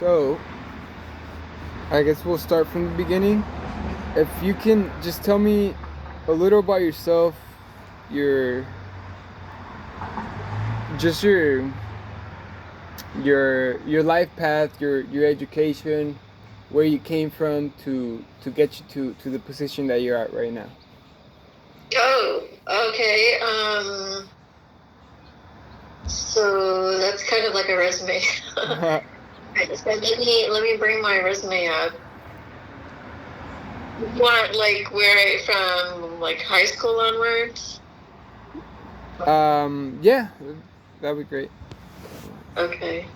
So, I guess we'll start from the beginning. If you can just tell me a little about yourself, your just your life path, your education, where you came from to get you to the position that you're at right now. Oh, okay. So that's kind of like a resume. Right, so let me bring my resume up. What, like where from, like high school onwards? Yeah, that'd be great. Okay.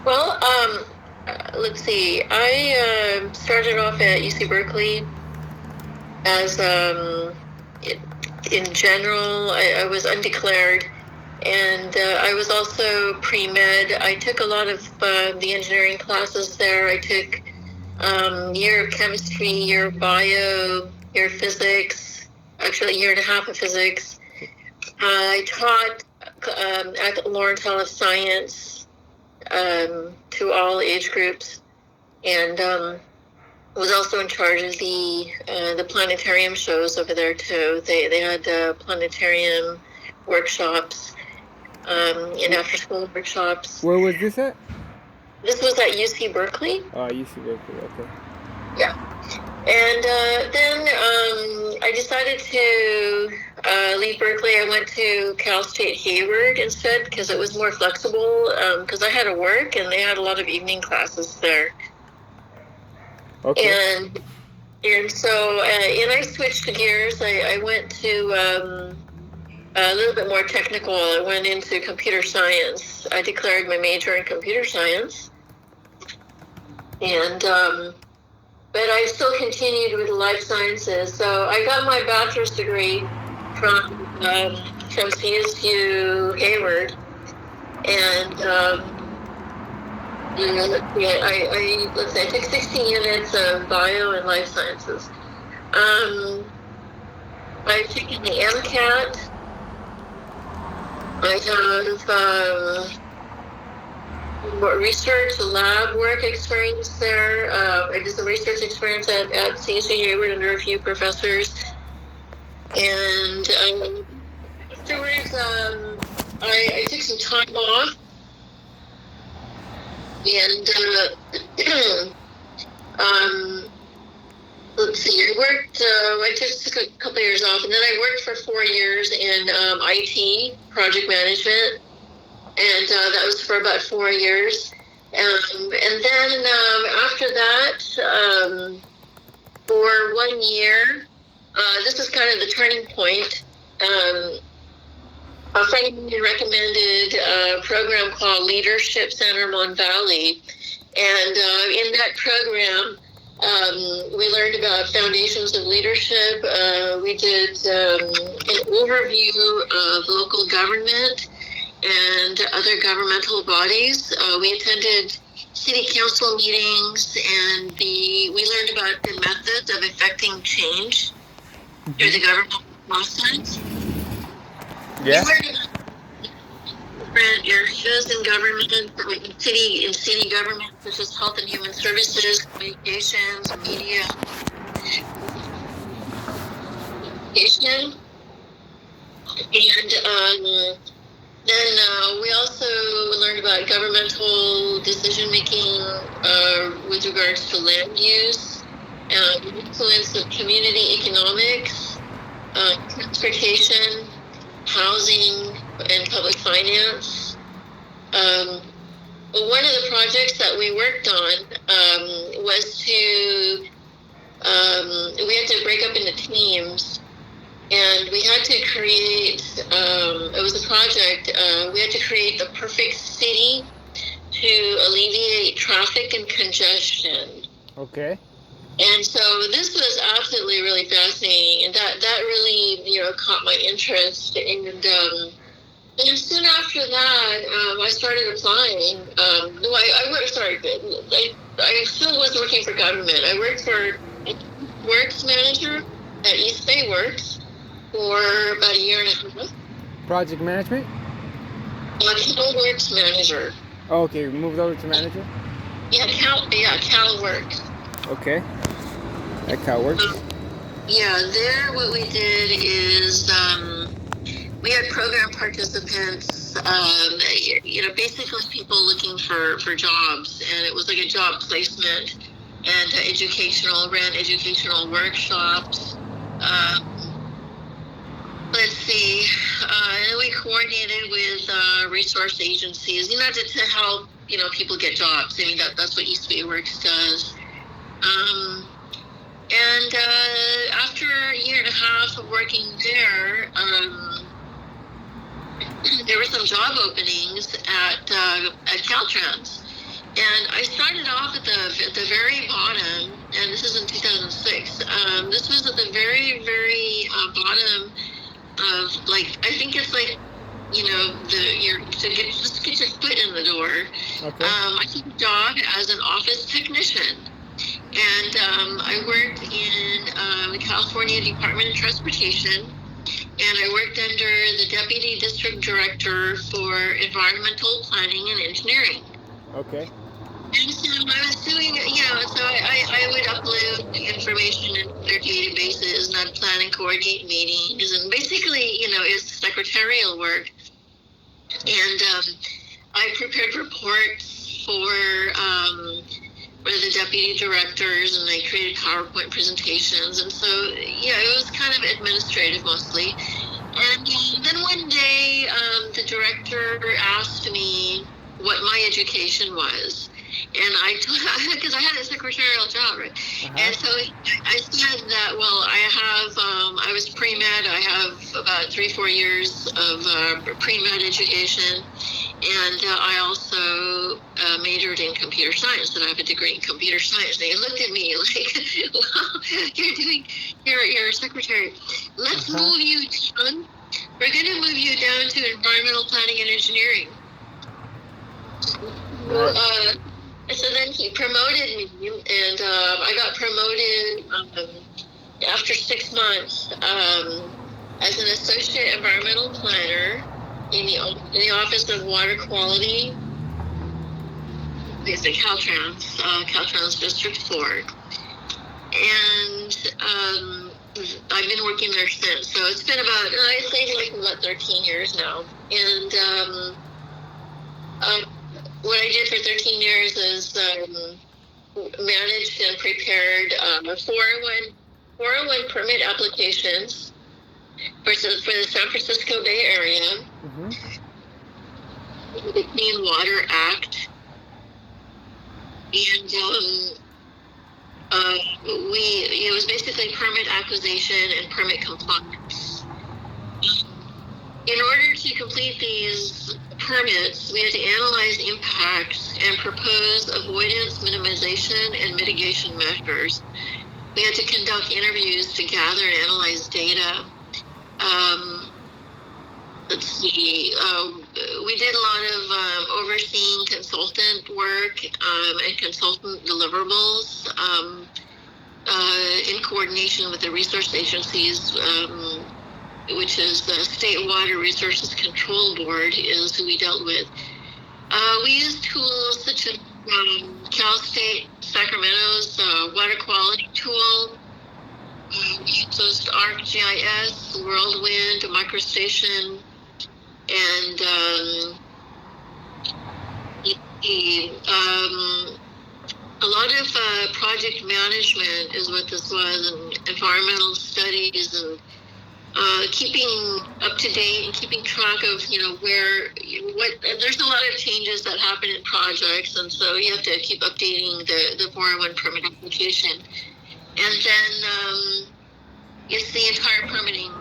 Well, let's see. I started off at UC Berkeley as in general. I was undeclared, and I was also pre-med. I took a lot of the engineering classes there. I took year of chemistry, year of bio, year of physics, actually a year and a half of physics. I taught at Lawrence Hall of Science to all age groups, and was also in charge of the planetarium shows over there too. They had planetarium workshops and after school workshops. Where was this at? This was at UC Berkeley. UC Berkeley. Okay. Yeah. And then I decided to leave Berkeley. I went to Cal State Hayward instead because it was more flexible because I had to work and they had a lot of evening classes there. Okay. And so and I switched gears. I went to a little bit more technical. I went into computer science. I declared my major in computer science. And but I still continued with life sciences. So I got my bachelor's degree from CSU Hayward, and I took 16 units of bio and life sciences. I've taken the MCAT. I have research lab work experience there. I did some research experience at CSU Hayward under a few professors. And afterwards, I took some time off. And let's see, I took a couple of years off. And then I worked for 4 years in IT, project management. And that was for about 4 years. And then after that, for 1 year, this was kind of the turning point. A friend of mine recommended a program called Leadership Center Mon Valley. And in that program, we learned about foundations of leadership. We did an overview of local government and other governmental bodies. We attended city council meetings, and we learned about the methods of effecting change through the government process. Yeah. We learned about different areas in government, in city government, such as health and human services, communications, media, education, and then we also learned about governmental decision-making with regards to land use, influence of community economics, transportation, housing, and public finance. One of the projects that we worked on was we had to break up into teams. And we had to create, it was a project, we had to create the perfect city to alleviate traffic and congestion. Okay. And so this was absolutely really fascinating, and that really, caught my interest. And soon after that, I started applying. I still was working for government. I worked for Works Manager at East Bay Works for about a year and a half. Project management? Works Manager. Oh, okay, moved over to manager. Cal works. Okay, that cow works. Yeah, there what we did is we had program participants, basically people looking for jobs, and it was like a job placement and ran educational workshops. Let's see, and we coordinated with resource agencies, to help, people get jobs. I mean, that's what East Bay Works does. And after a year and a half of working there, there were some job openings at Caltrans, and I started off at the very bottom, and this is in 2006. This was at the very very bottom of, like, I think it's like, just get your foot in the door. Okay. I took a job as an office technician. And I worked in the California Department of Transportation, and I worked under the Deputy District Director for Environmental Planning and Engineering. Okay. And so I was doing, so I would upload information in their databases, and I'd plan and coordinate meetings, and basically, it's secretarial work. And I prepared reports for the deputy directors, and they created PowerPoint presentations. And so, it was kind of administrative mostly. And then one day, the director asked me what my education was. And I told, because I had a secretarial job, right? And so I said that, well, I was pre-med. I have about 3-4 years of pre-med education. And I also majored in computer science, and I have a degree in computer science. They looked at me like, well, you're a secretary. Let's move you down. We're going to move you down to environmental planning and engineering. So then he promoted me, and I got promoted after 6 months as an associate environmental planner in the Office of Water Quality. It's at Caltrans District 4. And I've been working there since. So it's been about 13 years now. And what I did for 13 years is managed and prepared 401 permit applications for the San Francisco Bay Area, the Clean Water Act, and it was basically permit acquisition and permit compliance. In order to complete these permits, we had to analyze impacts and propose avoidance, minimization, and mitigation measures. We had to conduct interviews to gather and analyze data. Let's see, we did a lot of overseeing consultant work and consultant deliverables in coordination with the resource agencies, which is the State Water Resources Control Board is who we dealt with. We used tools such as Cal State Sacramento's water quality tool. We used ArcGIS, Whirlwind, MicroStation, and a lot of project management is what this was, and environmental studies, and keeping up to date and keeping track of, there's a lot of changes that happen in projects, and so you have to keep updating the 401 permit application. And then it's the entire permitting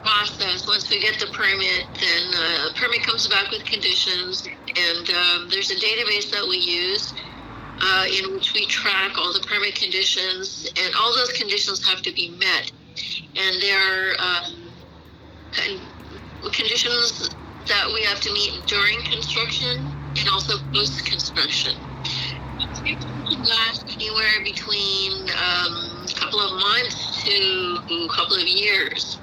process. Once we get the permit, then the permit comes back with conditions, and there's a database that we use in which we track all the permit conditions, and all those conditions have to be met. And there are conditions that we have to meet during construction and also post-construction. It can last anywhere between a couple of months to a couple of years.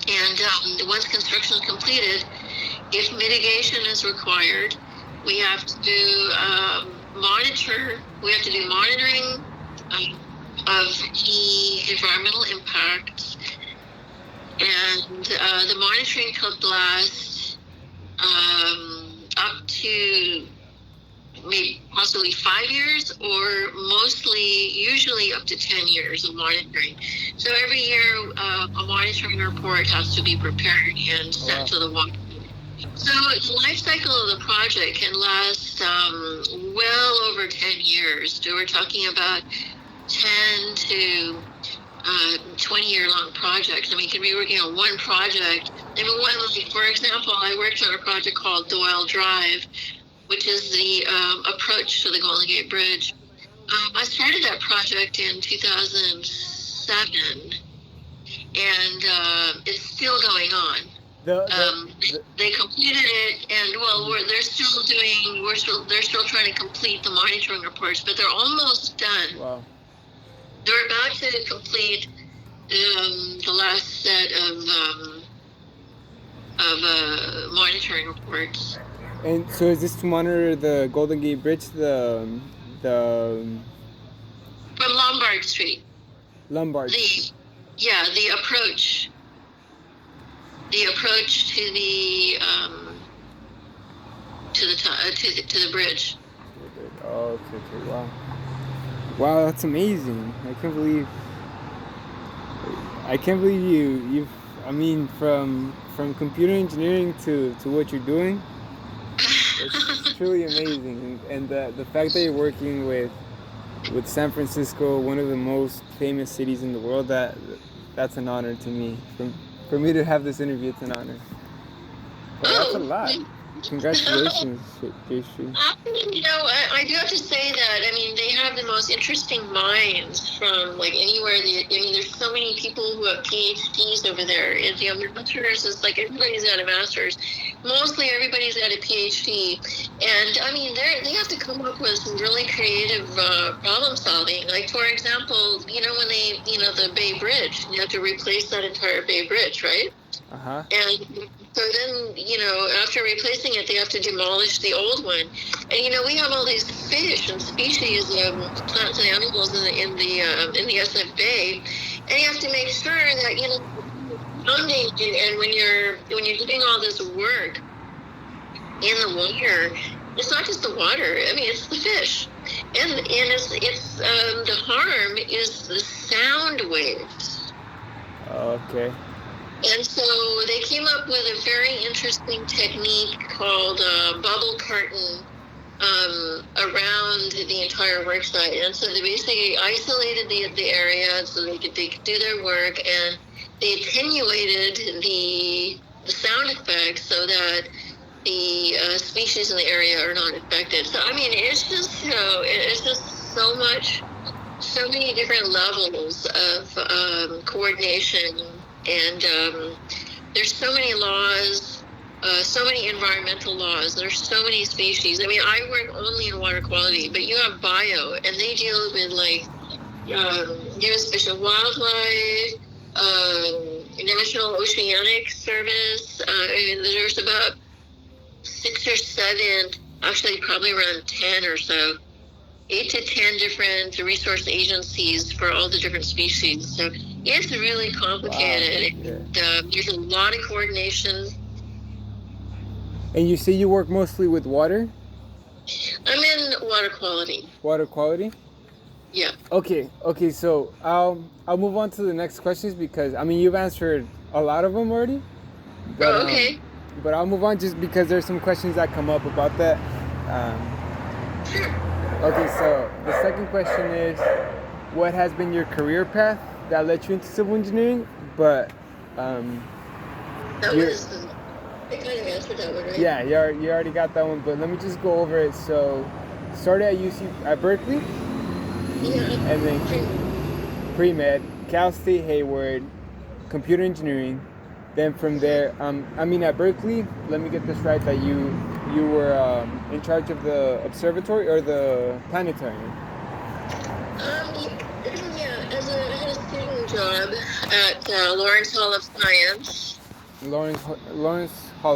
And once construction is completed, if mitigation is required, We have to monitor. We have to do monitoring of any environmental impacts, and the monitoring could last up to maybe possibly 5 years, or usually up to 10 years of monitoring. So every year, a monitoring report has to be prepared and sent to the water. So the life cycle of the project can last well over 10 years. So we're talking about 10 to 20-year long projects. I mean, you can be working on one project. I mean, for example, I worked on a project called Doyle Drive, which is the approach to the Golden Gate Bridge. I started that project in 2007, and it's still going on. They completed it, and they're still trying to complete the monitoring reports, but they're almost done. Wow. They're about to complete the last set of monitoring reports. And so is this to monitor the Golden Gate Bridge, the from Lombard Street? Lombard. The approach. The approach to the to the bridge. Oh, okay, wow. Wow, that's amazing. I can't believe you've I mean from computer engineering to what you're doing. It's truly amazing, and the fact that you're working with San Francisco, one of the most famous cities in the world, that's an honor to me. For me to have this interview, it's an honor. Well, that's a lot. Congratulations, Jayshree. I do have to say that, I mean, they have the most interesting minds from, like, anywhere. There's so many people who have PhDs over there. The masters is like everybody's got a master's. Mostly everybody's got a PhD. And, I mean, they have to come up with some really creative problem solving. Like, for example, when the Bay Bridge, you have to replace that entire Bay Bridge, right? Uh-huh. And so then, after replacing it, they have to demolish the old one. And, we have all these fish and species of plants and animals in the SF Bay. And you have to make sure that, and when you're doing all this work in the water, it's not just the water. I mean, it's the fish. And it's the harm is the sound waves. Okay. And so they came up with a very interesting technique called bubble curtain around the entire work site. And so they basically isolated the area so they could do their work, and they attenuated the sound effects so that the species in the area are not affected. So, I mean, it's just so many different levels of coordination. And there's so many laws, so many environmental laws. There's so many species. I mean, I work only in water quality, but you have bio, and they deal with like U.S. Fish and Wildlife, National Oceanic Service. And there's about 6 or 7, actually probably around 10 or so, 8 to 10 different resource agencies for all the different species. So it's really complicated. Wow. Yeah. There's a lot of coordination. And you say you work mostly with water? I'm in water quality. Water quality? Yeah. Okay. So I'll move on to the next questions because I mean you've answered a lot of them already. But, okay. But I'll move on just because there's some questions that come up about that. Sure. Okay, so the second question is, what has been your career path that led you into civil engineering? But I kind of answered that one, right? Yeah, you already got that one. But let me just go over it. So, started at Berkeley. Yeah. And then pre-med, Cal State Hayward, computer engineering. Then from there, at Berkeley, let me get this right, that you were in charge of the observatory or the planetarium? I had a student job at Lawrence Hall of Science. Lawrence Hall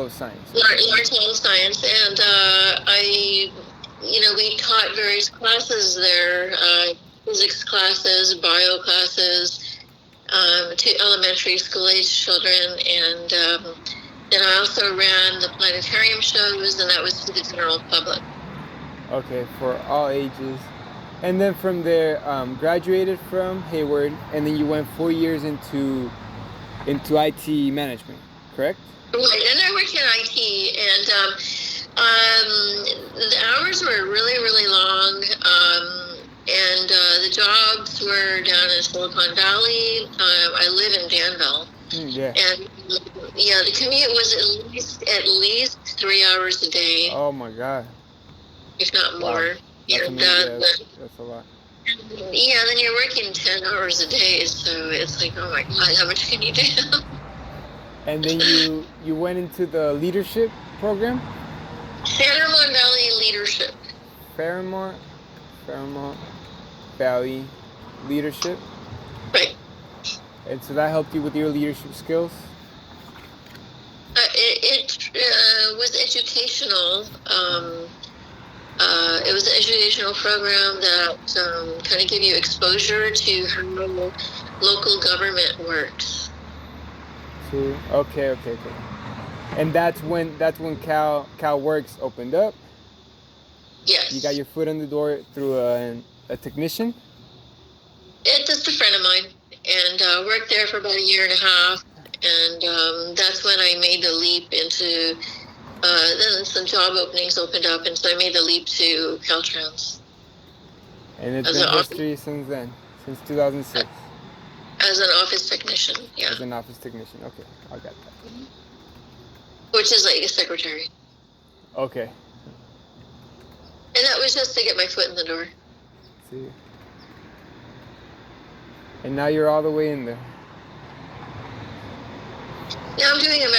of Science. Lawrence Hall of Science, and I we taught various classes there, physics classes, bio classes, to elementary school age children, and then I also ran the planetarium shows, and that was to the general public. Okay, for all ages. And then from there, graduated from Hayward, and then you went 4 years into IT management, correct? Right, and I worked in IT, and the hours were really, really long, and the jobs were down in Silicon Valley. I live in Danville, Yeah. and yeah, the commute was at least 3 hours a day, Oh my God. if not more. Wow. That's And amazing. That's a lot. yeah, then you're working 10 hours a day, so it's like, oh my God, how much can you do? And then you went into the leadership program? Fairmont Valley Leadership. Fairmont Valley Leadership. Right. And so that helped you with your leadership skills? It was educational. It was an educational program that kind of gave you exposure to how local government works. Okay. And that's when Cal Works opened up? Yes. You got your foot in the door through a technician? It's just a friend of mine, and worked there for about a year and a half, and that's when I made the leap into. Then some job openings opened up, and so I made the leap to Caltrans. And it's been history since then, since 2006. As an office technician, yeah. As an office technician, okay, I got that. Which is like a secretary. Okay. And that was just to get my foot in the door. See. And now you're all the way in there. Now I'm doing a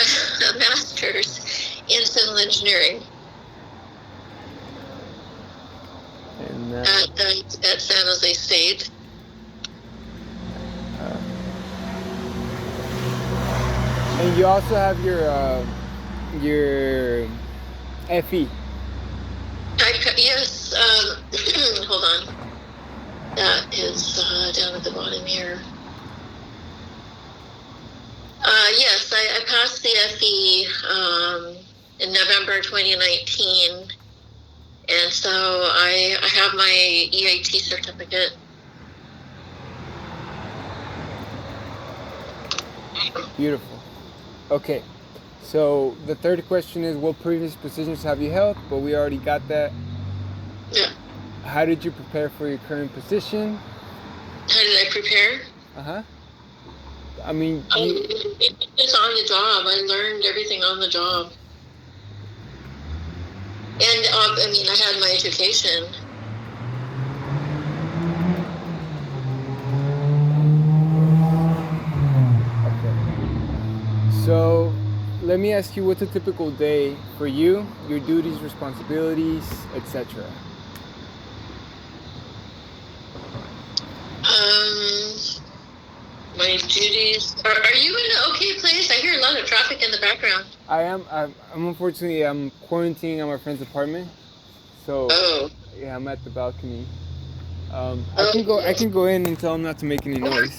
master's in civil engineering. And at San Jose State. And you also have your FE. Yes. Hold on. That is down at the bottom here. Yes, I passed the FE in November 2019, and so I have my EIT certificate. Beautiful. Okay, so the third question is, what previous positions have you held? But we already got that. Yeah. How did you prepare for your current position? How did I prepare? Uh-huh. I mean, it's on the job. I learned everything on the job. And, I mean, I had my education. Okay. So, let me ask you, what's a typical day for you, your duties, responsibilities, etc.? My duties. Are you in an okay place? I hear a lot of traffic in the background. I am. I'm unfortunately, I'm quarantining at my friend's apartment. So, yeah, I'm at the balcony. I can go in and tell him not to make any noise.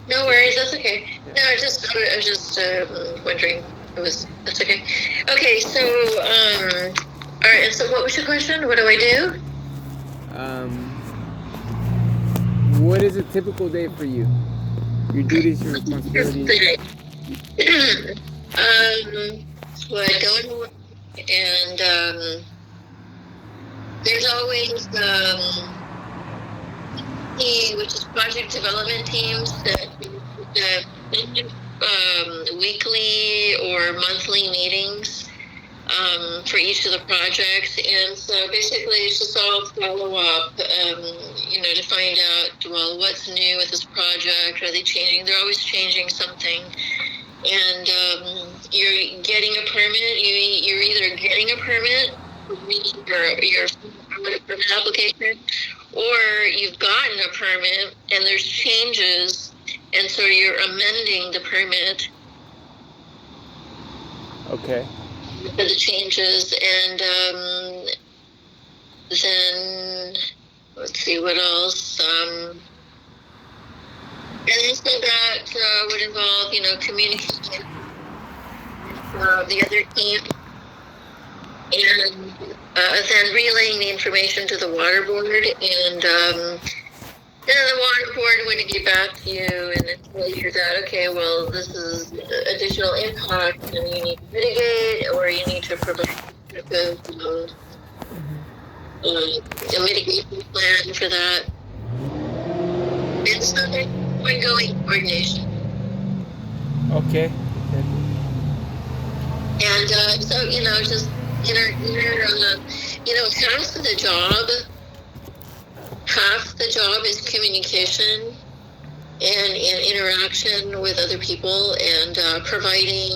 No worries, that's okay. Yeah. No, I was just wondering. That's okay. Okay, so all right. So, what was your question? What do I do? What is a typical day for you? Your duties, your responsibilities. Well, I go to work, and there's always which is project development teams that weekly or monthly meetings for each of the projects, and so basically it's just all follow up, to find out, well, what's new with this project? Are they changing? They're always changing something, and you're getting a permit. You're either getting a permit for your permit application, or you've gotten a permit and there's changes, and so you're amending the permit. Okay. For the changes, and then let's see what else. And then so that would involve, communicating with the other team, and then relaying the information to the water board, and then the water board would get back to you and then tell you that, okay, well, this is additional impact and you need to mitigate, or you need to provide a mitigation plan for that. And so there's ongoing coordination. Okay. And so, just half the job is communication and interaction with other people, and providing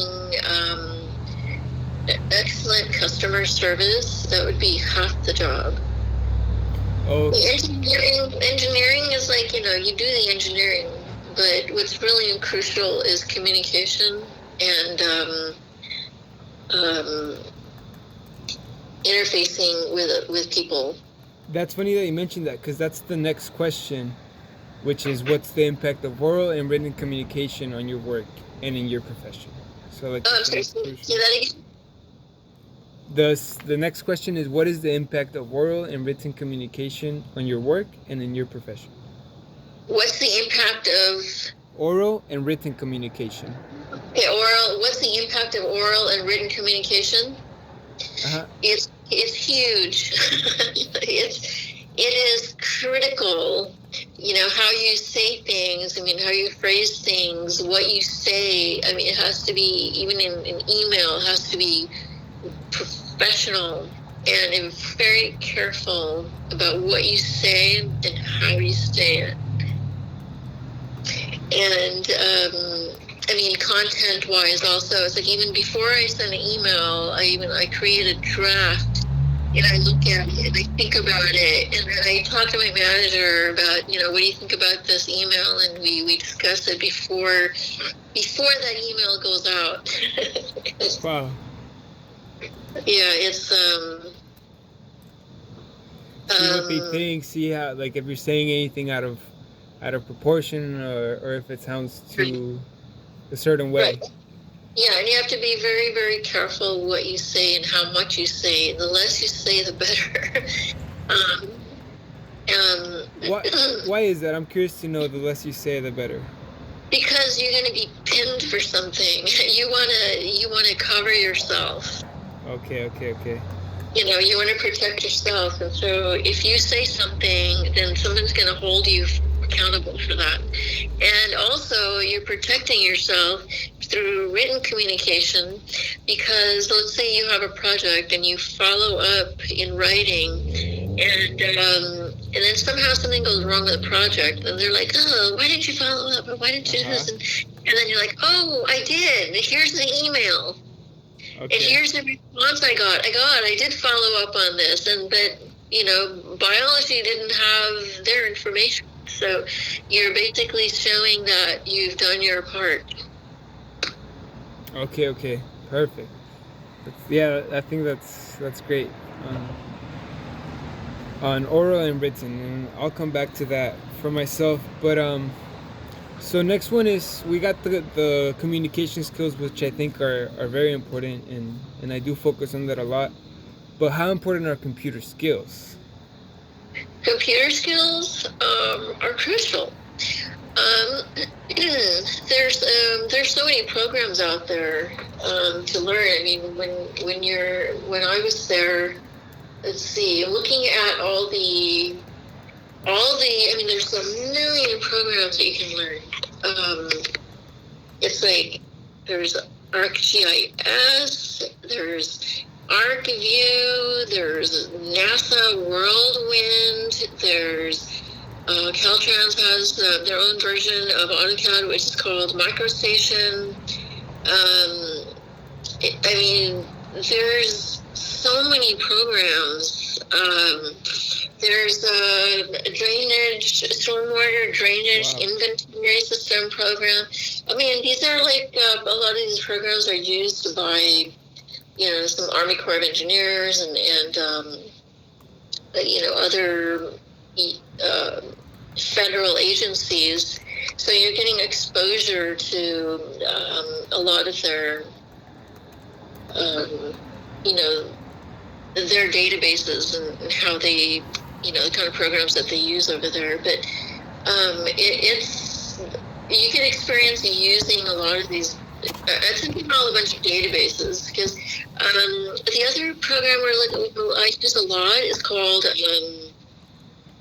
excellent customer service. That would be half the job. Oh. Engineering is like, you do the engineering, but what's really crucial is communication and interfacing with people. That's funny that you mentioned that, because that's the next question, which is, what's the impact of oral and written communication on your work and in your profession? So, like, I'm sorry, say that again. The next question is, what is the impact of oral and written communication on your work and in your profession? What's the impact of oral and written communication? Okay, oral. What's the impact of oral and written communication? Uh-huh. It's huge. It is critical. How you say things. How you phrase things. What you say. It has to be, even in an email, it has to be professional and very careful about what you say and how you say it. And content-wise also, it's like, even before I send an email, I create a draft, and I look at it and I think about it, and then I talk to my manager about, what do you think about this email, and we discuss it before that email goes out. Wow. Yeah, it's see what they think, see how, like, if you're saying anything out of proportion, or if it sounds too a certain way. Right. Yeah, and you have to be very, very careful what you say and how much you say. The less you say, the better. Why is that? I'm curious to know. The less you say, the better. Because you're going to be pinned for something. You wanna cover yourself. Okay. You want to protect yourself, and so if you say something, then someone's going to hold you accountable for that. And also, you're protecting yourself through written communication, because let's say you have a project and you follow up in writing, and then somehow something goes wrong with the project, and they're like, oh, why didn't you follow up, or why didn't you do this? And then you're like, oh, I did. Here's the email. Okay. And here's the response I got. I did follow up on this, but biology didn't have their information. So you're basically showing that you've done your part. Okay, perfect. I think that's great. On oral and written, and I'll come back to that for myself. But so next one is, we got the communication skills, which I think are very important, and I do focus on that a lot. But how important are computer skills? Computer skills are crucial. There's so many programs out there to learn. When I was there, let's see, looking at all the there's a million programs that you can learn. It's like, there's ArcGIS, there's ArcView, there's NASA Whirlwind, there's Caltrans has their own version of AutoCAD, which is called MicroStation. There's so many programs. There's a stormwater drainage inventory system program. These are like, a lot of these programs are used by, some Army Corps of Engineers and other federal agencies. So you're getting exposure to a lot of their, um, you know, their databases and how they, the kind of programs that they use over there. But it's you can experience using a lot of these. I think all a bunch of databases because the other program I use a lot is called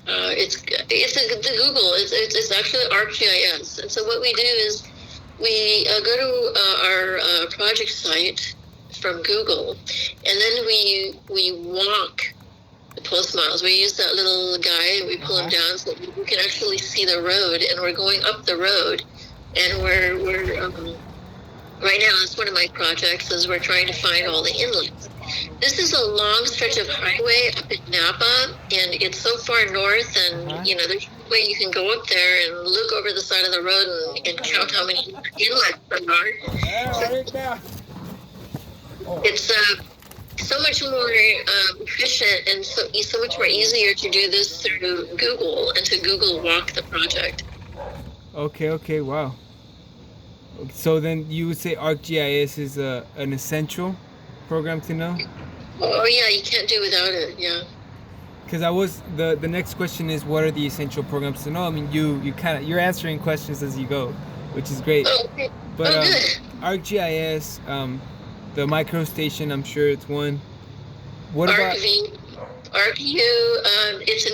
it's the Google. It's actually ArcGIS. And so what we do is we go to our project site from Google, and then we walk the post miles. We use that little guy and we pull him down so we can actually see the road, and we're going up the road, and we're right now, that's one of my projects, is we're trying to find all the inlets. This is a long stretch of highway up in Napa, and it's so far north, and, there's no way you can go up there and look over the side of the road and count how many inlets there are. It's so much more efficient and so much more easier to do this through Google and to Google Walk the project. Okay, wow. So then you would say ArcGIS is an essential program to know? Oh yeah, you can't do without it. Yeah. Because the next question is, what are the essential programs to know? I mean, you're answering questions as you go, which is great. Oh, okay. But good. ArcGIS, the microstation, I'm sure it's one. What about ArcView? It's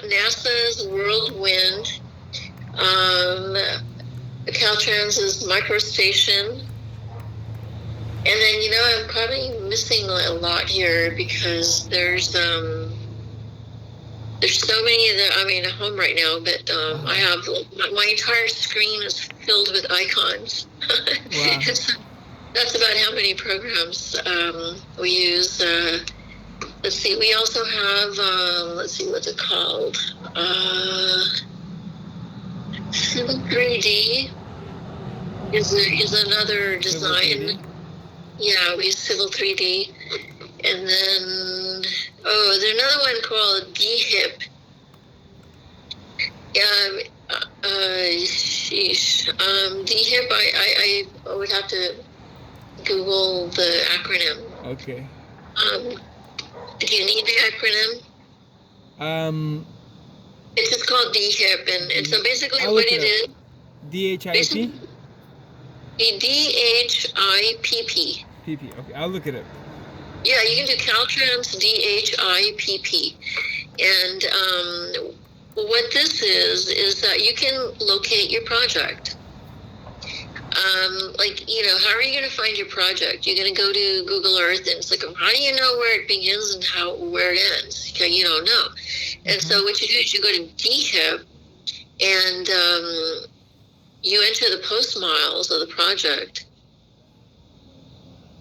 NASA's Whirlwind. Caltrans's microstation. And then, I'm probably missing a lot here because there's so many that I'm at home right now, but I have my entire screen is filled with icons. Wow. That's about how many programs we use. Let's see, we also have, let's see, what's it called? Civil 3D is another design. Yeah, we use Civil 3D. And then, there's another one called DHIP. DHIP, I would have to Google the acronym. Okay. Do you need the acronym? It's just called DHIP, and so basically what it is... DHIP? DHIPP. PP, okay, I'll look it up. Yeah, you can do Caltrans DHIPP. And what this is that you can locate your project. How are you going to find your project? You're going to go to Google Earth, and it's like, how do you know where it begins and where it ends? Okay, you don't know. And so what you do is you go to DHIP, and you enter the post miles of the project,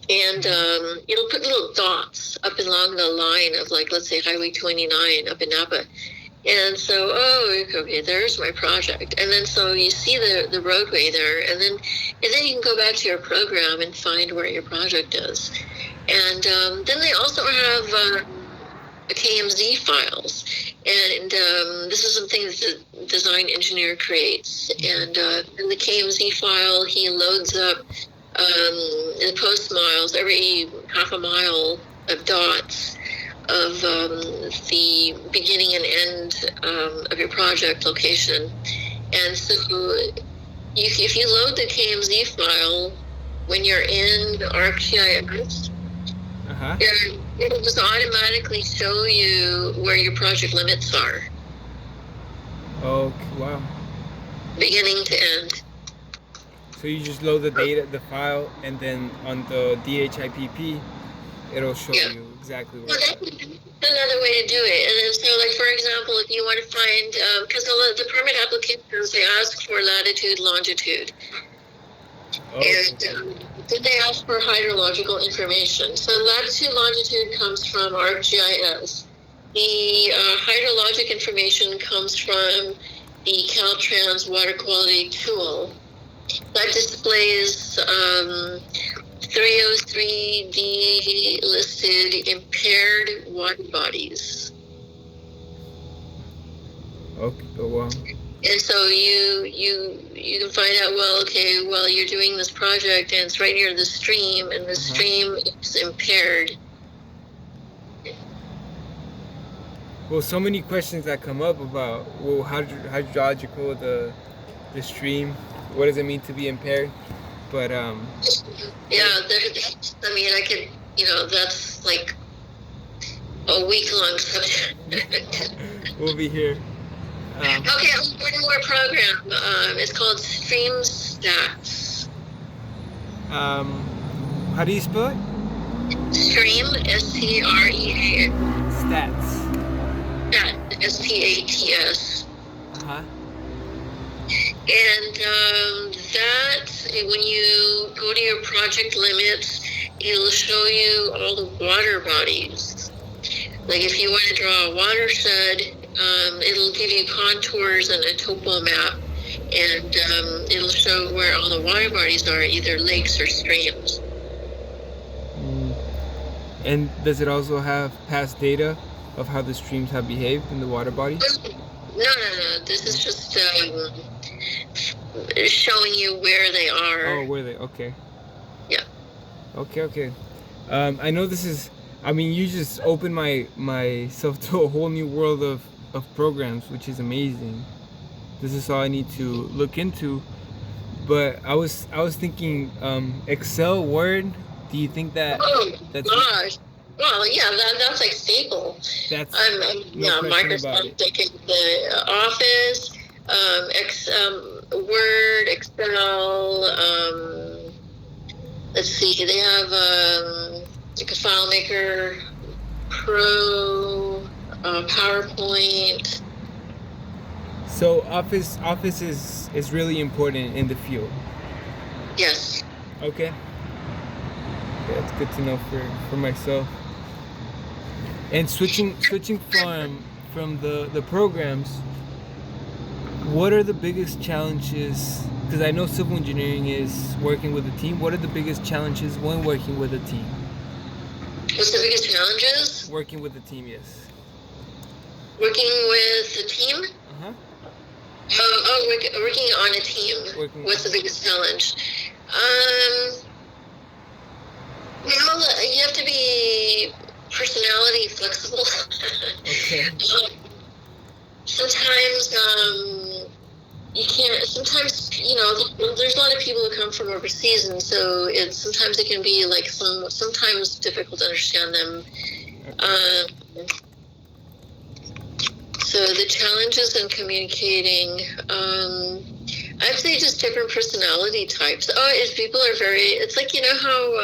and it'll put little dots up along the line of, let's say Highway 29 up in Napa. And so, okay, there's my project. And then so you see the roadway there, and then you can go back to your program and find where your project is. And then they also have KMZ files. And this is something that the design engineer creates. And in the KMZ file, he loads up the post miles, every half a mile of dots of the beginning and end of your project location. And so if you load the KMZ file when you're in ArcGIS, it'll just automatically show you where your project limits are. Okay, wow. Beginning to end. So you just load the data, the file, and then on the DHIPP, it'll show you exactly where it's at. Another way to do it. And then so, for example, if you want to find, because the permit applications, they ask for latitude, longitude. And then they ask for hydrological information. So latitude, longitude comes from ArcGIS. The hydrologic information comes from the Caltrans water quality tool. That displays 303D listed impaired water bodies. Okay. Oh wow. And so you can find out, well, okay, well, you're doing this project and it's right near the stream, and the stream is impaired. Well, so many questions that come up about, well, hydrological the stream, what does it mean to be impaired? But yeah, I mean, I could, that's like a week-long subject. We'll be here. Okay, one more program. It's called Stream Stats. How do you spell it? Stream, STREA. Stats. Stat, STATS. Uh-huh. And that, when you go to your project limits, it'll show you all the water bodies. Like if you want to draw a watershed, it'll give you contours and a topo map, and it'll show where all the water bodies are, either lakes or streams. And does it also have past data of how the streams have behaved in the water bodies? No. This is just showing you where they are. Oh, where they? Okay. Yeah. Okay. I know this is. I mean, you just opened myself to a whole new world of programs, which is amazing. This is all I need to look into. But I was thinking, Excel, Word. Do you think that? Oh gosh. Well, yeah, that's like staple. That's Microsoft. Taking the Office, Word, Excel. Let's see. They have like a FileMaker Pro, PowerPoint. So Office is really important in the field. Yes. Okay. That's good to know for myself. And switching from the programs, what are the biggest challenges? Because I know civil engineering is working with a team. What are the biggest challenges when working with a team? What's the biggest challenges? Working with a team, yes. Working with a team? Uh-huh. Working on a team. What's the biggest challenge? Well, you have to be personality flexible. Okay. Sometimes you can't. Sometimes there's a lot of people who come from overseas, and so sometimes it can be like sometimes difficult to understand them. So the challenges in communicating, I'd say just different personality types. If people are it's like, how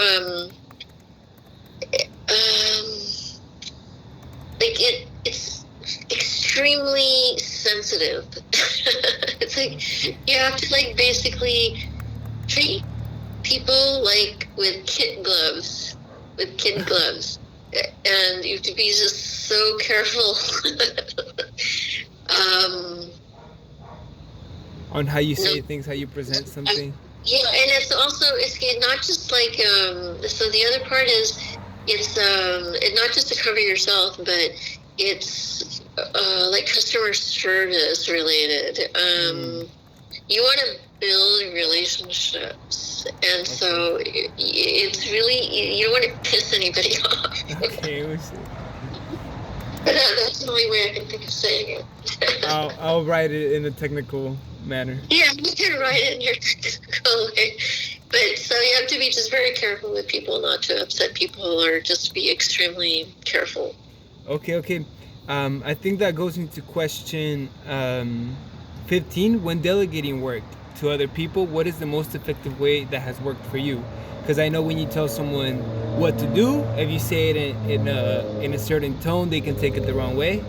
it's extremely sensitive. It's like you have to basically treat people like with kid gloves, and you have to be just so careful. On how you say things, how you present something. Yeah, and it's not just like so the other part is it's not just to cover yourself, but it's like customer service related. You want to build relationships, and so it's really, you don't want to piss anybody off. Okay, we see. That's the only way I can think of saying it. I'll write it in a technical manner. Yeah, you can write it in your technical way. But so you have to be just very careful with people, not to upset people, or just be extremely careful. Okay. I think that goes into question 15. When delegating work to other people, what is the most effective way that has worked for you? Because I know when you tell someone what to do, if you say it in a certain tone, they can take it the wrong way.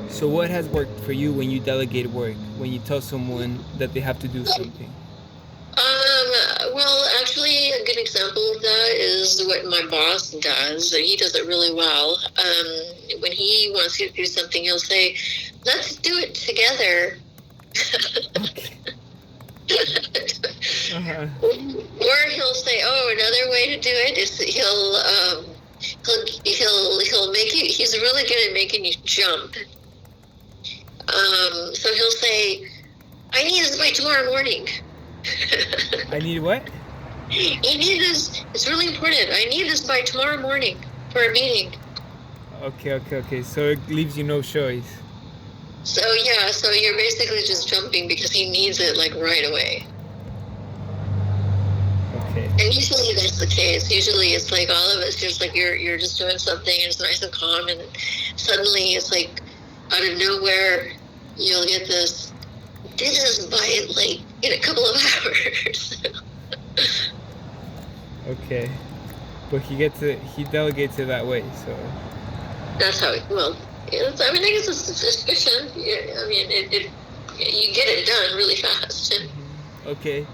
So what has worked for you when you delegate work, when you tell someone that they have to do something? Well, actually, a good example of that is what my boss does. He does it really well. When he wants you to do something, he'll say, "Let's do it together." Okay. Or he'll say, another way to do it is he'll make you. He's really good at making you jump. So he'll say, I need this by tomorrow morning. I need what? I need this. It's really important. I need this by tomorrow morning for a meeting. Okay. So it leaves you no choice. So yeah, so you're basically just jumping because he needs it like right away. Okay. And usually that's the case. Usually it's like all of us just like you're just doing something and it's nice and calm, and suddenly it's like out of nowhere you'll get this. Did this by like in a couple of hours. Okay. But he delegates it that way, so. That's how. Well, I mean, I guess it's a suspicion. I mean, you get it done really fast. Okay.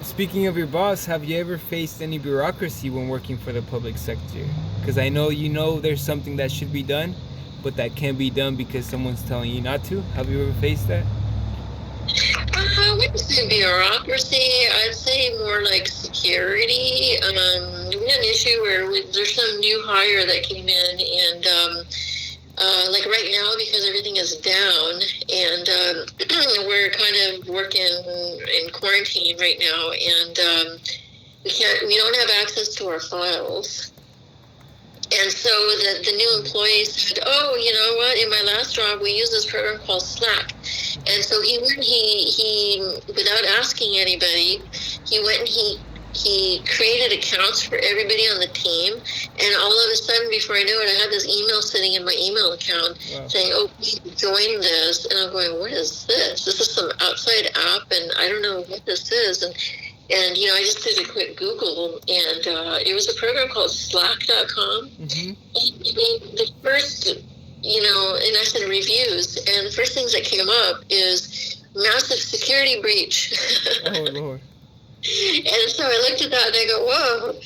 Speaking of your boss, have you ever faced any bureaucracy when working for the public sector? Because I know there's something that should be done, but that can't be done because someone's telling you not to. Have you ever faced that? I wouldn't say bureaucracy. I'd say more like security. We had an issue where there's some new hire that came in, and like right now, because everything is down, and we're kind of working in quarantine right now, and we don't have access to our files. And so the new employee said, oh, you know what, in my last job, we used this program called Slack. And so he without asking anybody, he went and he created accounts for everybody on the team. And all of a sudden, before I knew it, I had this email sitting in my email account saying, oh, please join this. And I'm going, what is this? This is some outside app, and I don't know what this is. And I just did a quick Google, and it was a program called Slack.com. Mm-hmm. And the first, and I said reviews, and the first things that came up is massive security breach. Oh, Lord. And so I looked at that and I go, whoa.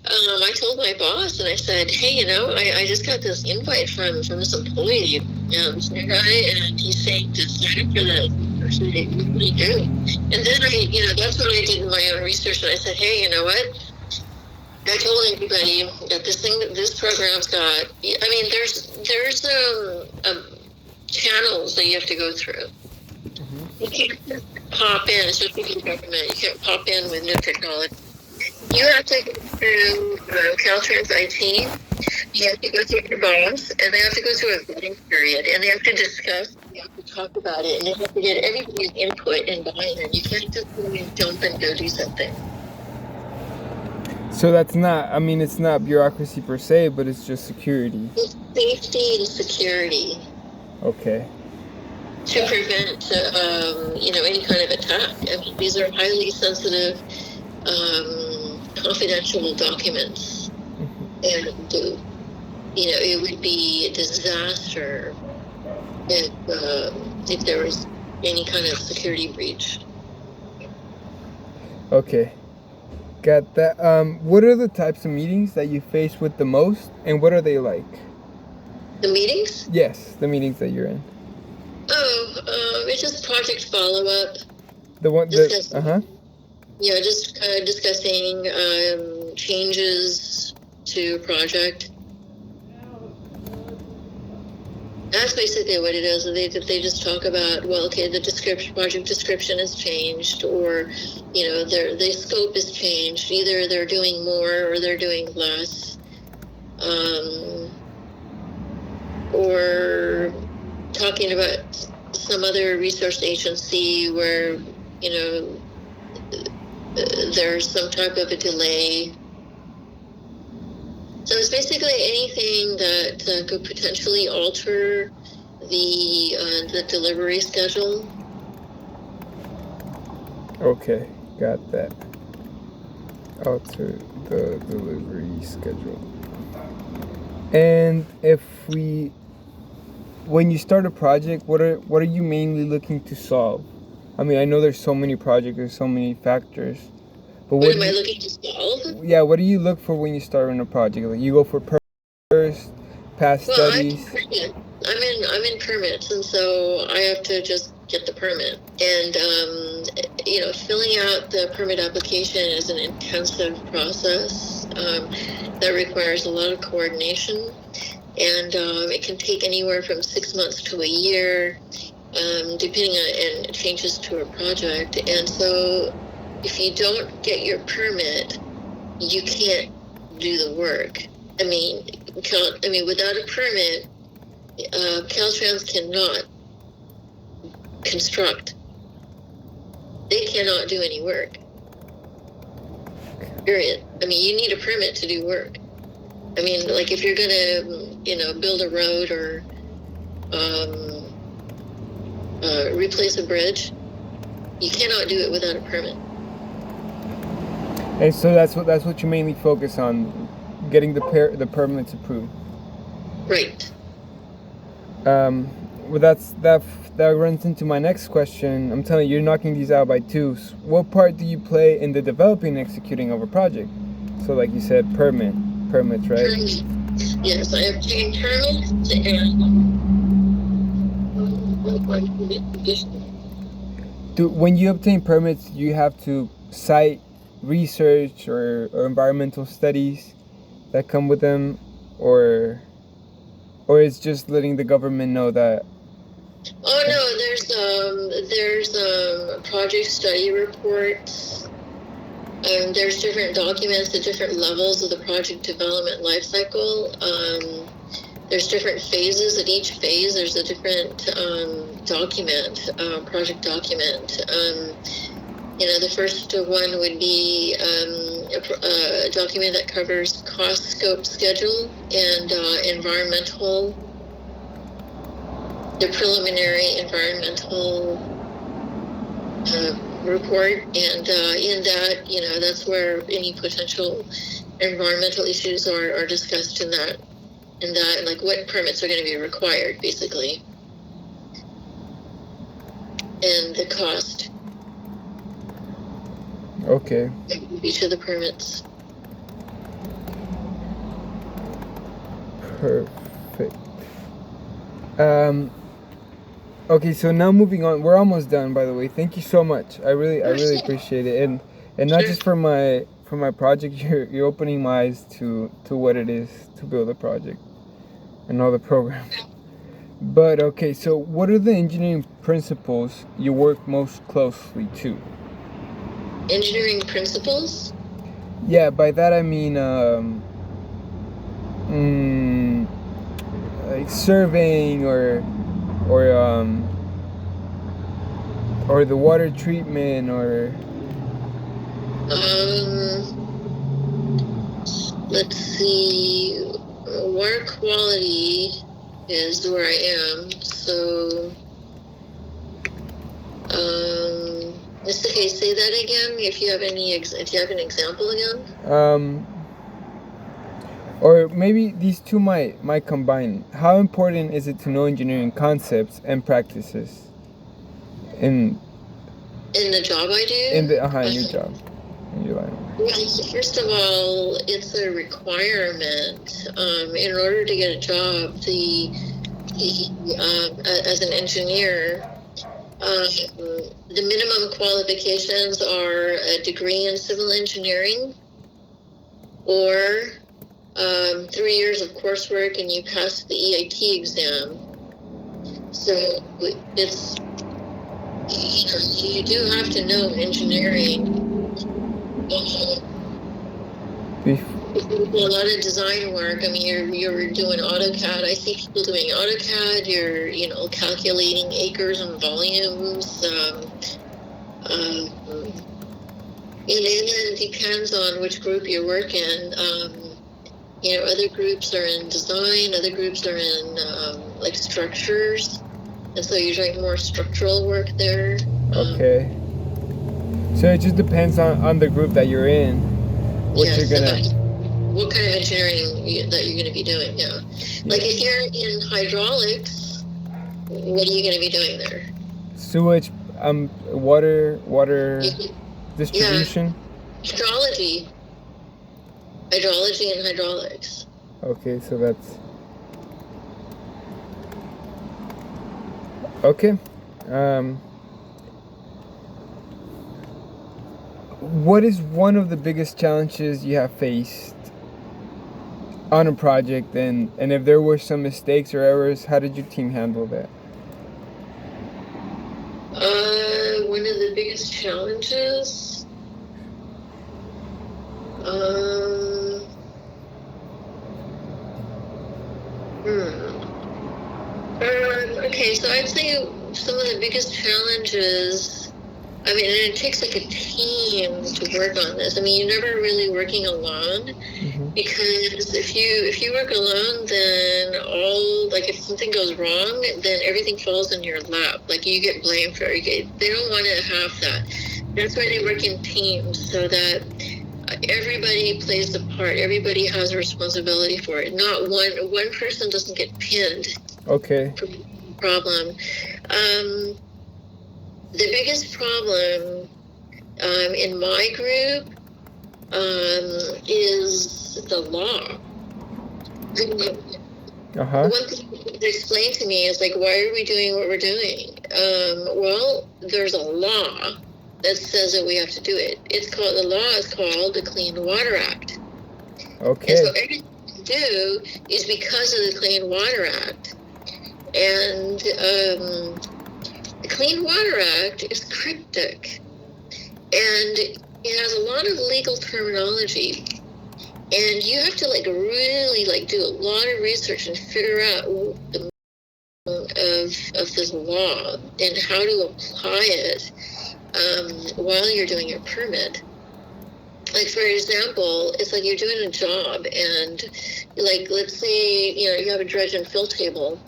I told my boss and I said, hey, I just got this invite from this employee, this new guy, and he's saying to sign up for this. What do you do? And then that's what I did in my own research, and I said, hey, you know what? I told everybody that this program's got. I mean, there's channels that you have to go through. Mm-hmm. You can't just pop in, especially if you're government. You can't pop in with new technology. You have to go through Caltrans IT. You have to go through your boss, and they have to go through a vetting period, and they have to discuss. They have to talk about it, and they have to get everybody's input and buy-in. You can't just jump and go do something. So that's not. I mean, it's not bureaucracy per se, but it's just security. It's safety and security. Okay. To prevent, any kind of attack. I mean, these are highly sensitive. Confidential documents, and it would be a disaster if there was any kind of security breach. Okay, got that. What are the types of meetings that you face with the most, and what are they like? The meetings? Yes, the meetings that you're in. Oh, it's just project follow-up. The one that Yeah, just discussing changes to project. That's basically what it is. They just talk about, well, okay, the project description has changed, or their scope has changed. Either they're doing more or they're doing less, or talking about some other resource agency where there's some type of a delay. So it's basically anything that could potentially alter the delivery schedule. Okay, got that. Alter the delivery schedule. And when you start a project, what are you mainly looking to solve? I mean, I know there's so many projects, there's so many factors. But what am I looking to solve? Yeah, what do you look for when you start on a project? Like, you go for first, past studies? I'm in permits, and so I have to just get the permit. And, filling out the permit application is an intensive process that requires a lot of coordination. and it can take anywhere from 6 months to a year, depending on, and it changes to a project. And so if you don't get your permit, you can't do the work. I mean, without a permit, Caltrans cannot construct. They cannot do any work. Period. I mean, you need a permit to do work. I mean, like if you're gonna, build a road or replace a bridge, you cannot do it without a permit. And so that's what you mainly focus on, getting the permits approved. Right. Well, that runs into my next question. I'm telling you, you're knocking these out by two. What part do you play in the developing and executing of a project? So, like you said, permits, right? Yes, I obtained permits When you obtain permits, you have to cite research or environmental studies that come with them, or it's just letting the government know that. Oh no, there's project study reports. There's different documents at different levels of the project development lifecycle. There's different phases. At each phase, there's a different project document. The first one would be a document that covers cost, scope, schedule, and the preliminary environmental report. And in that, that's where any potential environmental issues are discussed in that, like what permits are going to be required, basically, and the cost. Okay. Each of the permits. Perfect. Okay, so now moving on. We're almost done, by the way. Thank you so much. I really appreciate it, and not just for my project. You're opening my eyes to what it is to build a project and all the programs. But okay, so what are the engineering principles you work most closely to? Engineering principles? Yeah, by that I mean like surveying or the water treatment or. Let's see. Water quality is where I am. So, okay, say that again. If you have an example again. Or maybe these two might combine. How important is it to know engineering concepts and practices in the job I do? In your job, in your life. Well, first of all, it's a requirement. In order to get a job, as an engineer, the minimum qualifications are a degree in civil engineering or 3 years of coursework, and you pass the EIT exam. So it's, you do have to know engineering. A lot of design work. I mean, you're doing AutoCAD. I see people doing AutoCAD. You're, calculating acres and volumes. And it depends on which group you work in. Other groups are in design. Other groups are in like structures, and so you're doing more structural work there. Okay. So it just depends on the group that you're in. What kind of engineering that you're going to be doing. Yeah. Like if you're in hydraulics, what are you going to be doing there? Sewage, water distribution. Yeah. Hydrology and hydraulics. Okay, so that's okay. What is one of the biggest challenges you have faced on a project, and if there were some mistakes or errors, how did your team handle that? One of the biggest challenges. Okay, so I'd say some of the biggest challenges. I mean, and it takes like a team to work on this. I mean, you're never really working alone, because if you work alone, then if something goes wrong, then everything falls in your lap. Like, you get blamed for it. They don't want to have that. That's why they work in teams, so that everybody plays the part. Everybody has a responsibility for it. Not one person doesn't get pinned. Okay. For the problem. The biggest problem in my group is the law. One thing that explained to me is, like, why are we doing what we're doing? Well, there's a law that says that we have to do it. The law is called the Clean Water Act. Okay. And so everything we do is because of the Clean Water Act. And the Clean Water Act is cryptic, and it has a lot of legal terminology, and you have to really do a lot of research and figure out the meaning of this law and how to apply it while you're doing your permit. Like, for example, it's like you're doing a job, and let's say you have a dredge and fill table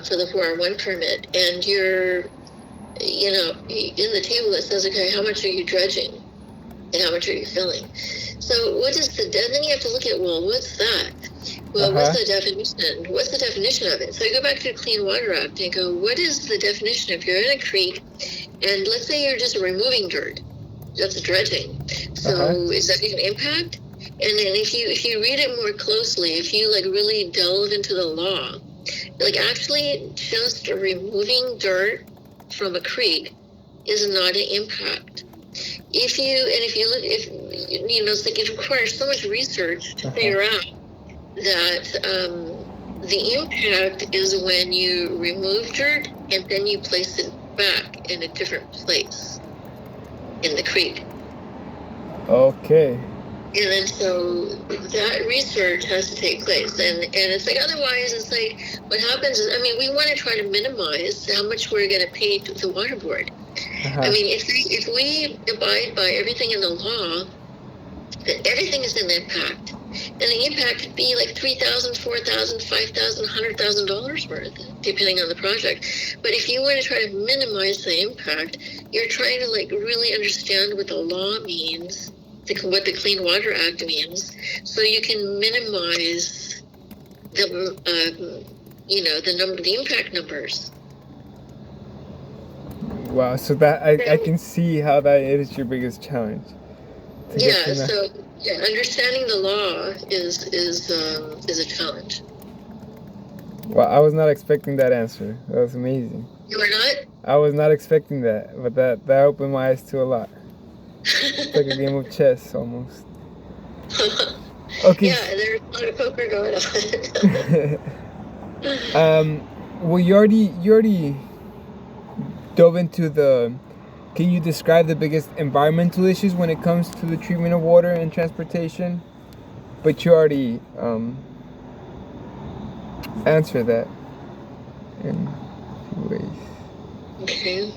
for the 4R1 permit, and you're in the table it says, okay, how much are you dredging and how much are you filling? So then you have to look at, well, what's that? Well, what's the definition? What's the definition of it? So you go back to the Clean Water Act and go, what is the definition? If you're in a creek, and let's say you're just removing dirt, that's dredging. So is that an impact? And then if you read it more closely, if you really delve into the law, actually just removing dirt from a creek is not an impact. If you look, it requires so much research to figure out that the impact is when you remove dirt and then you place it back in a different place in the creek. Okay. And then so that research has to take place, and it's otherwise it's what happens is, we want to try to minimize how much we're going to pay to the water board. I mean, if we abide by everything in the law, then everything is an impact, and the impact could be $3,000, $4,000, $5,000, $100,000 worth, depending on the project. But if you want to try to minimize the impact, you're trying to really understand what the law means, what the Clean Water Act means, so you can minimize the the impact numbers. Wow, so that I can see how that is your biggest challenge. Yeah, so understanding the law is a challenge. Well, I was not expecting that answer. That was amazing. You were not? I was not expecting that, but that opened my eyes to a lot. It's like a game of chess almost. Okay. Yeah, there's a lot of poker going on. Well, you already dove into can you describe the biggest environmental issues when it comes to the treatment of water and transportation? But you already answered that in a few ways. Okay.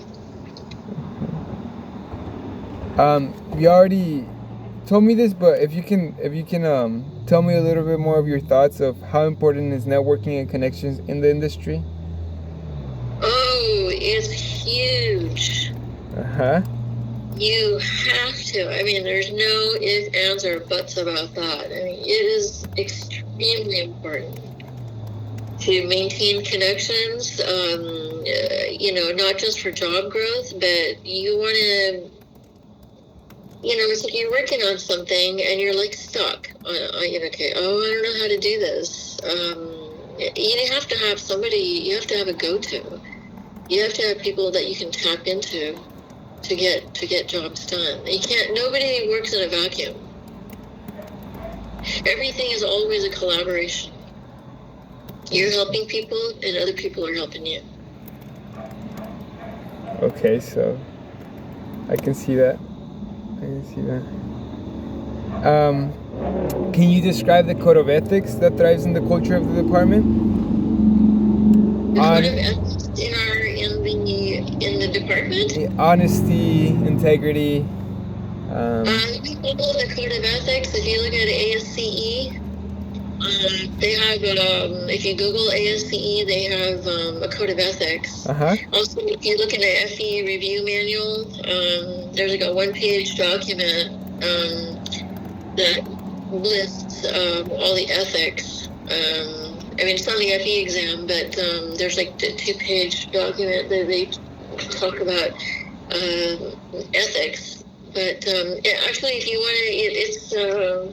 You already told me this, but if you can tell me a little bit more of your thoughts of how important is networking and connections in the industry? Oh, it's huge. You have to. There's no ifs, ands, or buts about that. It is extremely important to maintain connections, not just for job growth, but you want to, it's like you're working on something and you're stuck. Okay, I don't know how to do this. You have to have somebody, you have to have a go-to. You have to have people that you can tap into to get jobs done. Nobody works in a vacuum. Everything is always a collaboration. You're helping people, and other people are helping you. Okay, so I can see that. Can you describe the code of ethics that thrives in the culture of the department? The code of ethics in the department? Honesty, integrity. We follow the code of ethics. If you look at ASCE, they have, if you Google ASCE, they have a code of ethics. Also, if you look at an FE review manual, there's like a one-page document that lists all the ethics. I mean, it's on the FE exam, but there's like a two-page document that they talk about ethics. But actually, if you want to, it's,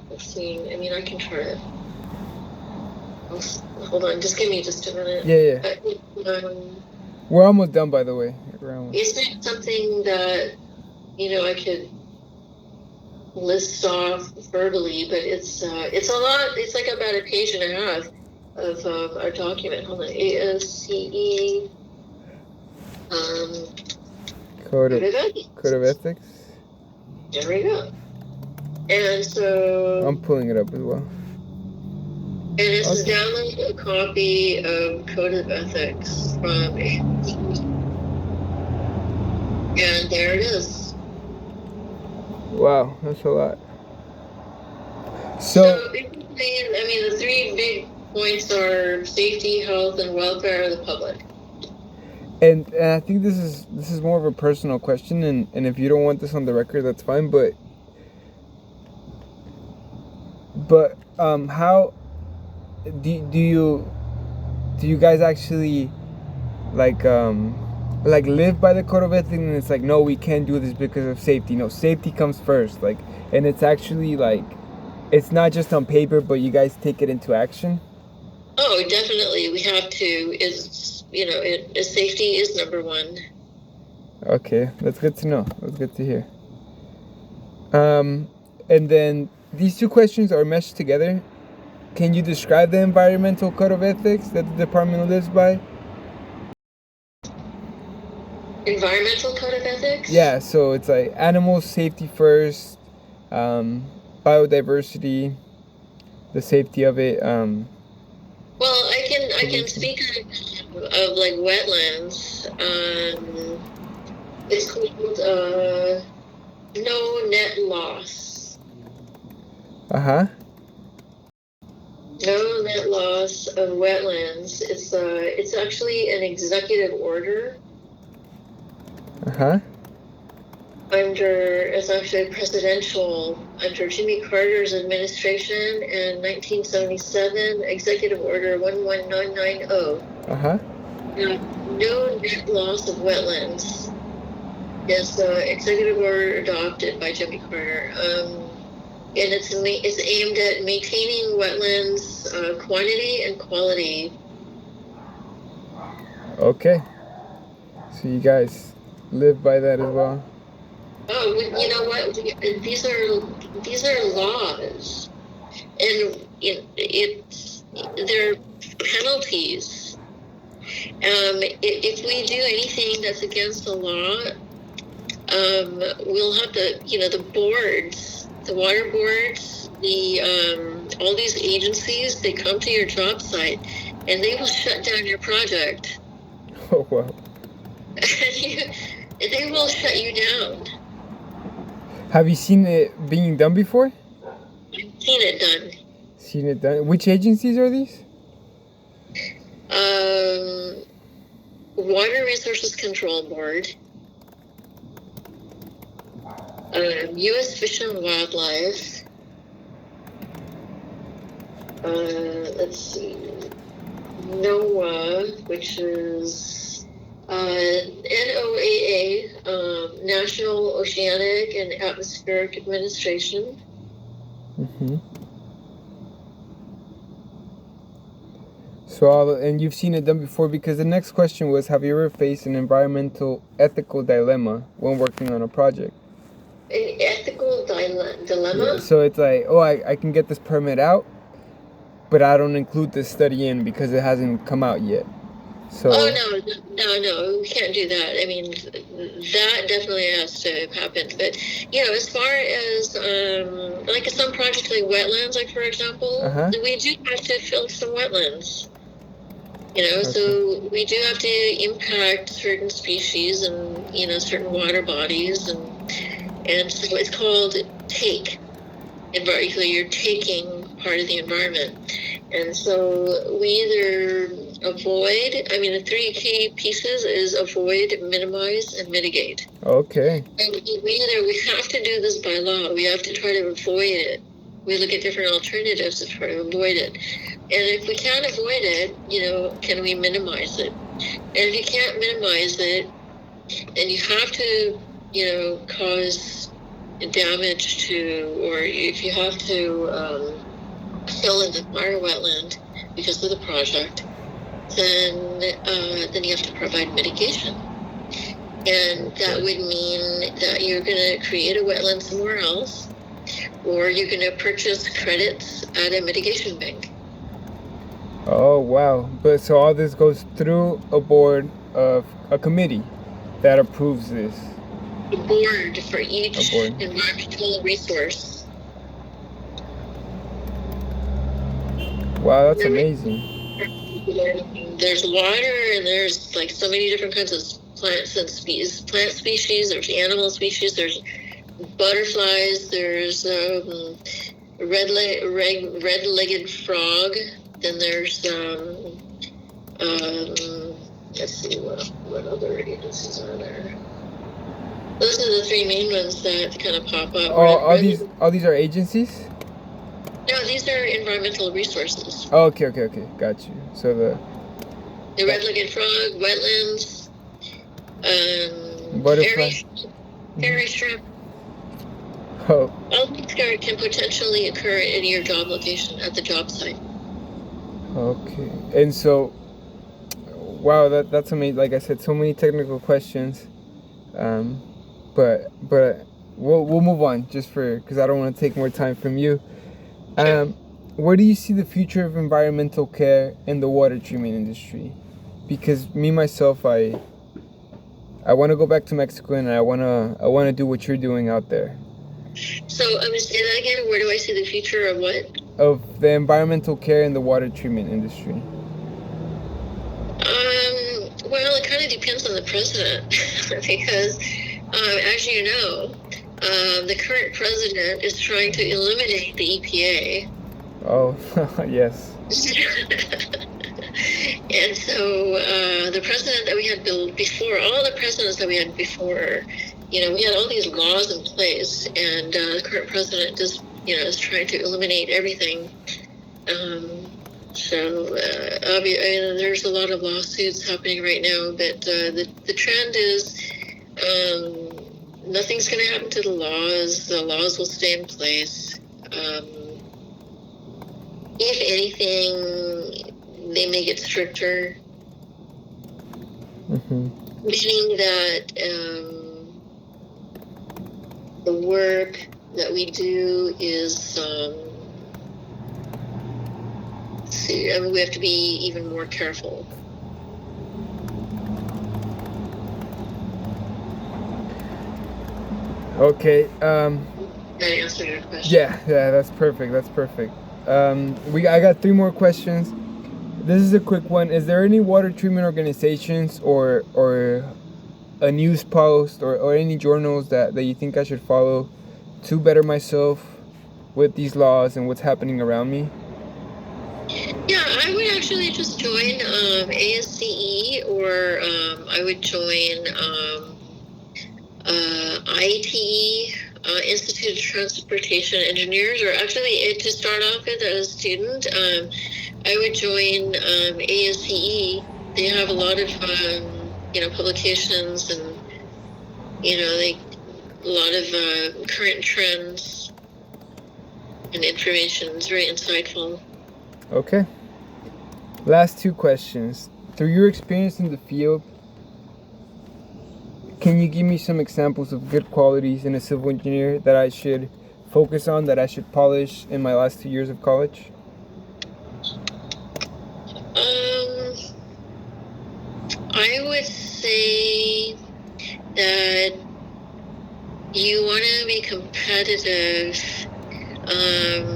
let's see, I mean, I can try it. Hold on, just give me just a minute. Yeah. We're almost done, by the way. Isn't something that, I could list off verbally, but it's a lot. It's like about a page and a half of our document. Hold on, ASCE. Code of ethics. There we go. And so I'm pulling it up as well. And this is download a copy of Code of Ethics from ASCE. And there it is. Wow, that's a lot. So basically, I mean, the three big points are safety, health, and welfare of the public. And I think this is more of a personal question, and if you don't want this on the record, that's fine. But how do you guys actually like live by the code of ethics? And it's like, no, we can't do this because of safety. No, safety comes first. Like, and it's actually like, it's not just on paper, but you guys take it into action. Oh, definitely, we have to. Safety is number one. Okay, that's good to know. That's good to hear. And then these two questions are meshed together. Can you describe the environmental code of ethics that the department lives by? Environmental code of ethics? Yeah, so it's like animal safety first, biodiversity, the safety of it. Well, I can speak of like wetlands. It's called no net loss. No net loss of wetlands. It's actually an executive order. It's actually presidential under Jimmy Carter's administration in 1977, Executive Order 11990. No net loss of wetlands is executive order adopted by Jimmy Carter. And it's aimed at maintaining wetlands quantity and quality. Okay. So you guys live by that as well? Oh, you know what? These are laws, and they're penalties. If we do anything that's against the law, we'll have the boards, the water boards, all these agencies. They come to your job site, and they will shut down your project. Oh wow! They will shut you down. Have you seen it being done before? I've seen it done. Which agencies are these? Water Resources Control Board, U.S. Fish and Wildlife. Let's see, NOAA, which is NOAA, National Oceanic and Atmospheric Administration. So, and you've seen it done before, because the next question was, have you ever faced an environmental ethical dilemma when working on a project? An ethical dilemma? dilemma. So it's like, oh, I can get this permit out, but I don't include this study in because it hasn't come out yet. So. Oh no, we can't do that. I mean, that definitely has to happen. But as far as like some projects like wetlands, like for example, we do have to fill some wetlands. Okay. So we do have to impact certain species and certain water bodies, and so it's called take. You're taking part of the environment. And so we either avoid, the three key pieces is avoid, minimize, and mitigate. Okay. And we have to do this by law. We have to try to avoid it. We look at different alternatives to try to avoid it. And if we can't avoid it, can we minimize it? And if you can't minimize it, then you have to, cause damage to, or if you have to fill in the entire wetland because of the project, then you have to provide mitigation. And that would mean that you're going to create a wetland somewhere else, or you're going to purchase credits at a mitigation bank. Oh, wow. But so all this goes through a board of a committee that approves this. A board for each environmental resource. Wow, that's amazing. There's water, and there's like so many different kinds of plants and plant species. There's animal species. There's butterflies. There's red-legged frog. Then there's let's see what other agencies are there. Those are the three main ones that kind of pop up. All these are agencies? No, these are environmental resources. Oh, okay, got you. So the red-legged frog, wetlands, butterfly, fairy shrimp. Oh. All these can potentially occur in your job location at the job site. Okay, and so, wow, that's amazing. Like I said, so many technical questions. But we'll move on because I don't want to take more time from you. Where do you see the future of environmental care in the water treatment industry? Because me myself, I want to go back to Mexico, and I want to do what you're doing out there. So I'm going to say that again. Where do I see the future of what? Of the environmental care in the water treatment industry. Well, it kind of depends on the president because, as you know, the current president is trying to eliminate the EPA. Oh, yes. And so the president that we had before, all the presidents that we had before, we had all these laws in place, and the current president just, is trying to eliminate everything. So there's a lot of lawsuits happening right now, but the trend is nothing's going to happen to the laws. The laws will stay in place. If anything, they may get stricter, meaning that the work that we do is we have to be even more careful. Okay. That answered your question. Yeah, that's perfect. I got 3 more questions. This is a quick one. Is there any water treatment organizations or a news post or any journals that you think I should follow to better myself with these laws and what's happening around me? Yeah, I would actually just join ASCE, or I would join ITE, Institute of Transportation Engineers, or actually to start off with as a student, I would join ASCE. They have a lot of publications and a lot of current trends and information. It's very insightful. Okay. Last 2 questions. Through your experience in the field, can you give me some examples of good qualities in a civil engineer that I should focus on that I should polish in my last 2 years of college? I would say that you want to be competitive,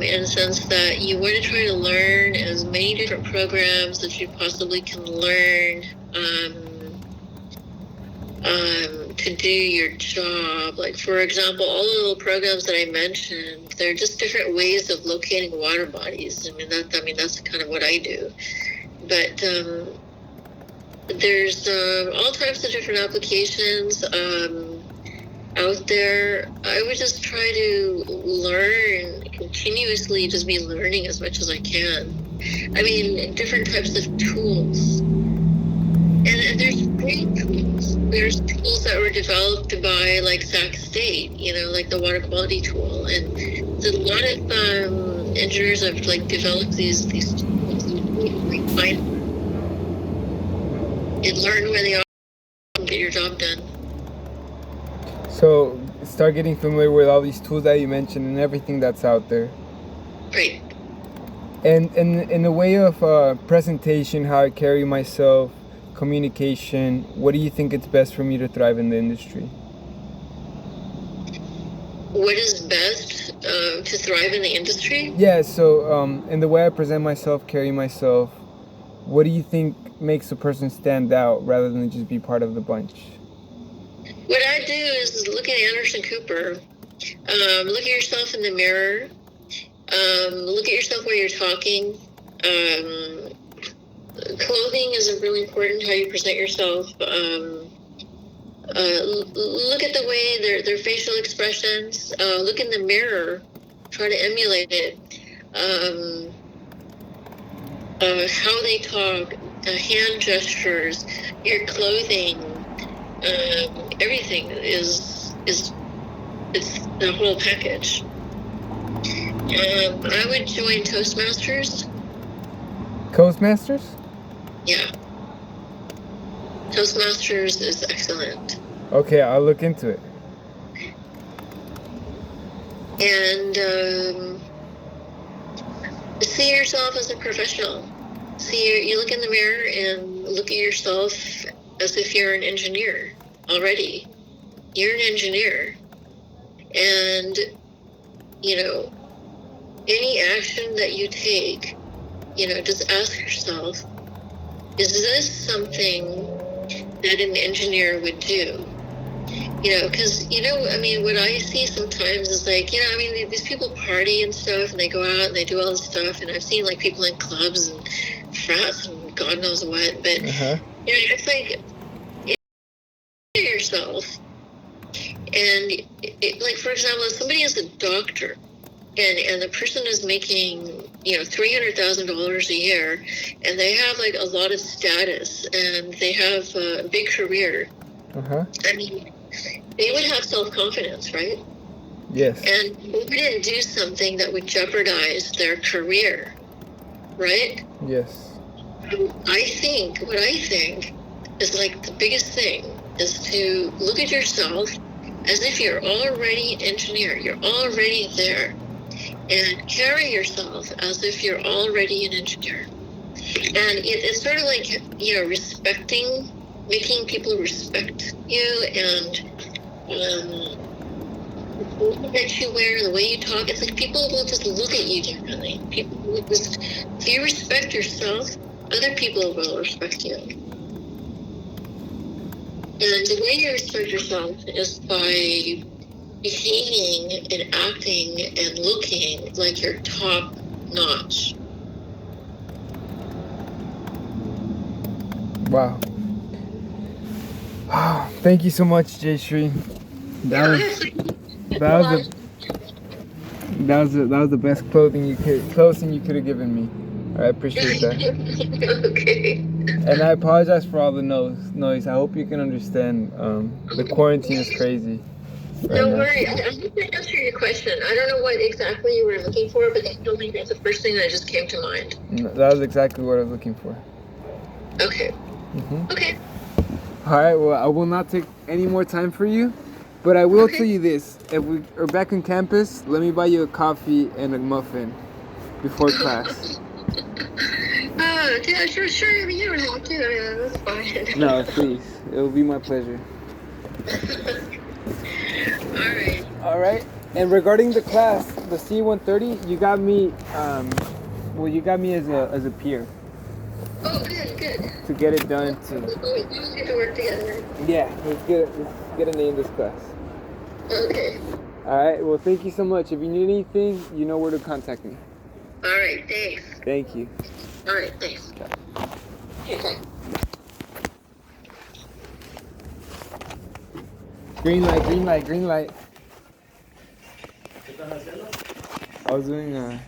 in the sense that you want to try to learn as many different programs that you possibly can learn, to do your job. Like, for example, all the little programs that I mentioned, they're just different ways of locating water bodies. That's kind of what I do. But there's all types of different applications out there. I would just try to learn continuously, just be learning as much as I can. Different types of tools. And there's free tools. There's tools that were developed by, like, Sac State, like the water quality tool. And so a lot of engineers have, like, developed these tools. Refine and learn where they are and get your job done. So start getting familiar with all these tools that you mentioned and everything that's out there. Right. And in the way of presentation, how I carry myself, communication, what do you think it's best for me to thrive in the industry? What is best to thrive in the industry? Yeah, so in the way I present myself, carry myself, what do you think makes a person stand out rather than just be part of the bunch? What I do is look at Anderson Cooper. Look at yourself in the mirror. Look at yourself while you're talking. Clothing is really important, how you present yourself. Look at the way their facial expressions. Look in the mirror. Try to emulate it. How they talk, hand gestures, your clothing, everything it's the whole package. I would join Toastmasters. Toastmasters? Yeah. Toastmasters is excellent. Okay, I'll look into it. And see yourself as a professional. You look in the mirror and look at yourself as if you're an engineer already. You're an engineer. And, any action that you take, just ask yourself, is this something that an engineer would do? Because, what I see sometimes is like, these people party and stuff, and they go out and they do all this stuff, and I've seen, like, people in clubs and frats and God knows what, but, it's like, yourself, and, like, for example, if somebody is a doctor, and the person is making, $300,000 a year, and they have, like, a lot of status, and they have a big career, they would have self-confidence, right? Yes. And they wouldn't do something that would jeopardize their career, right? Yes. What I think is, like, the biggest thing is to look at yourself as if you're already an engineer, you're already there, and carry yourself as if you're already an engineer. And it's sort of like, respecting, making people respect you, and the clothes that you wear, the way you talk, it's like people will just look at you differently. People will just, if you respect yourself, other people will respect you. And the way you respect yourself is by behaving and acting and looking like you're top notch. Wow. Thank you so much, Jayshree. That was the best clothing you could have given me. I appreciate that. Okay. And I apologize for all the noise. I hope you can understand. The quarantine is crazy. Don't worry. I'm just going to answer your question. I don't know what exactly you were looking for, but I don't think that's the first thing that just came to mind. No, that was exactly what I was looking for. Okay. Okay. All right. Well, I will not take any more time for you. But I will Okay. tell you this: if we are back on campus, let me buy you a coffee and a muffin before class. Yeah, sure. I mean, you don't have to. That's fine. No, please. It will be my pleasure. All right. All right. And regarding the class, the C-130, you got me. Well, you got me as a peer Oh, good. to get it done. To We just get to work together. yeah, let's get a name this class. Okay. All right. Well, thank you so much. If you need anything, you know where to contact me. All right. Thanks. Thank you. All right. Thanks. Okay. Green light. Green light. Green light. I was doing